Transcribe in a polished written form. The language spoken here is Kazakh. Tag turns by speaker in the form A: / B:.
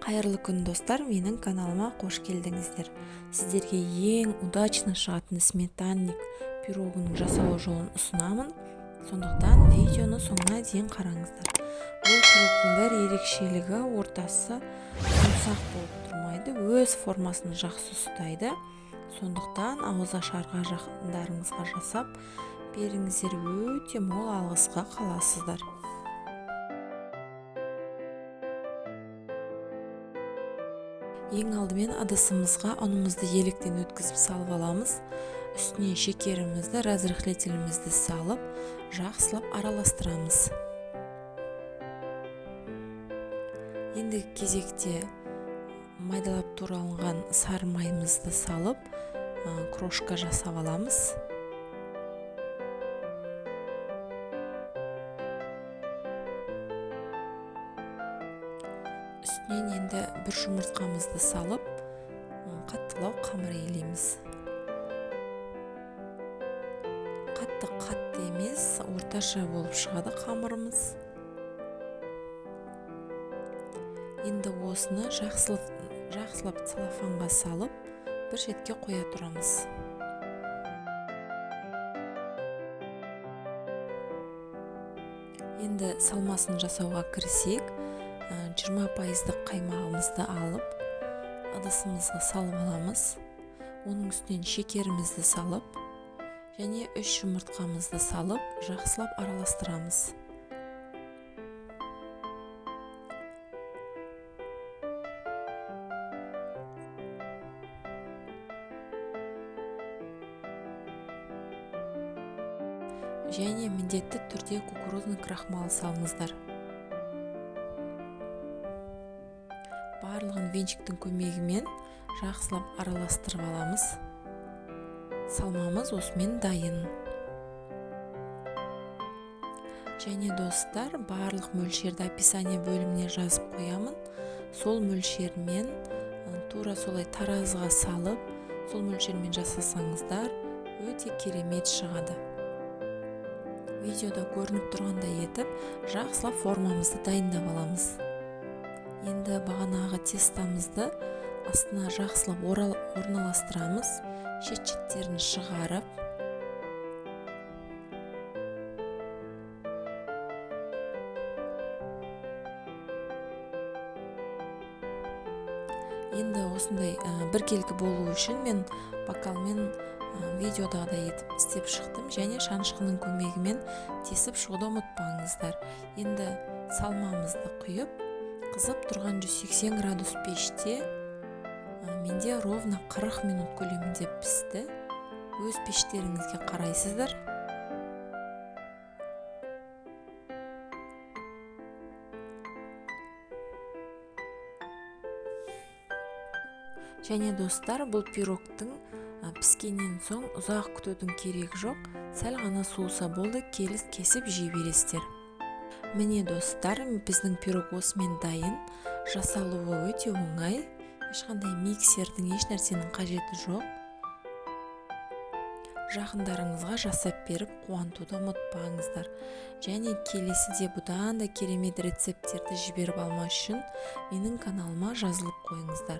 A: Қайырлы күн достар, менің каналыма қош келдіңіздер. Сіздерге ең удачно шығатын сметанник пирогының жасалу жолын ұсынамын. Сондықтан видеоны соңына дейін қараңыздар. Бұл пирогтың бір ерекшелігі ортасы жұмсақ болып тұрмайды, өз формасын жақсы ұстайды. Сондықтан ауызашарға жақындарыңызға жасап беріңіздер, өте мол алғысқа қаласыздар. Ең алдымен ыдысымызға ұнымызды електен өткізіп салып аламыз. Үстіне шекерімізді, разрыхлителімізді салып, жақсылап араластырамыз. Ендігі кезекте майдалап туралған сары майымызды салып, крошка жасап аламыз. Үстінен енді бір жұмыртқамызды салып, қаттылау қамыр елейміз. Қатты емес, орташа болып шығады қамырымыз. Енді осыны жақсылап целлофанға салып, бір шетке қоя тұрамыз. Енді салмасын жасауға кірісек, 20% қаймағымызды алып, ыдысымызға салып аламыз. Оның үстінен шекерімізді салып, және 3 жұмыртқамызды салып, жақсылап араластырамыз. Және міндетті түрде кукурузный крахмал салыңыздар. Барлығын венчиктің көмегімен жақсылап араластырып аламыз. Салмамыз осымен дайын. Және достар, барлық мөлшерді описание бөліміне жазып қоямын. Сол мөлшермен тура солай таразыға салып, сол мөлшермен жасасаңыздар, өте керемет шығады. Видеода көрініп тұрғандай етіп, жақсылап формамызды дайындап аламыз. Енді бағанағы тестамызды астына жақсылап орналастырамыз, шет-шеттерін шығарып. Енді осындай біркелкі болу үшін мен бокалмен видеодағыдай етіп істеп шықтым, және шанышқының көмегімен тесіп шығуды ұмытпаңыздар. Енді салмамызды құйып, қызып тұрған 180 градус пеште менде ровно 40 минут көлемінде пісті. Өз пештеріңізге қарайсыздар. Және достар, бұл пирогтың піскеннен соң ұзақ күтудің керегі жоқ. Сәл ғана суыса болды, кесіп жей бересіздер. Міне достар, біздің пирог осымен дайын. Жасалуы өте оңай. Ешқандай миксердің, еш нәрсенің қажеті жоқ. Жақындарыңызға жасап беріп, қуантуды ұмытпаңыздар. Және келесіде бұдан да керемет рецепттерді жіберіп алмас үшін менің каналыма жазылып қойыңыздар.